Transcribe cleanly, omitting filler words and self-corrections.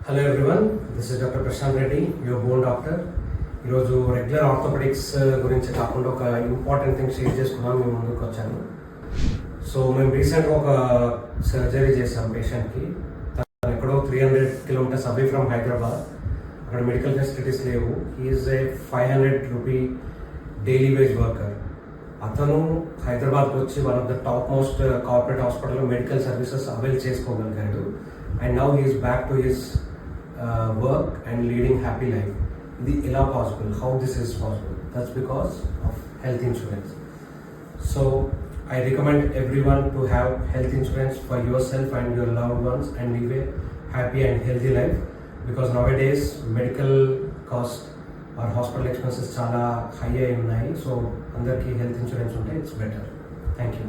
Hello everyone, this is doctor Prashant Reddy, your bone doctor. ఈరోజు regular orthopaedics గురించి కాకుండా ఒక ఇంపార్టెంట్ థింగ్ షేర్ చేసుకున్నాను, మేము ముందుకు వచ్చాను. సో మేము రీసెంట్గా ఒక సర్జరీ చేసాం పేషెంట్కి. తను ఎక్కడో 300 కిలోమీటర్స్ అవే ఫ్రమ్ హైదరాబాద్. అక్కడ మెడికల్ ఫెసిలిటీస్ లేవు. He's a 500 rupee daily wage worker. అతను హైదరాబాద్కి వచ్చి one of the top most corporate హాస్పిటల్లో మెడికల్ సర్వీసెస్ అవైల్ చేసుకోగలిగాడు. And now he's back to his work and leading happy life. This is possible. How this is possible? That's because of health insurance. So I recommend everyone to have health insurance for yourself and your loved ones and live a happy and healthy life, because nowadays medical cost or hospital expenses chala high ayi unnai. So andarki health insurance unte it's better. Thank you.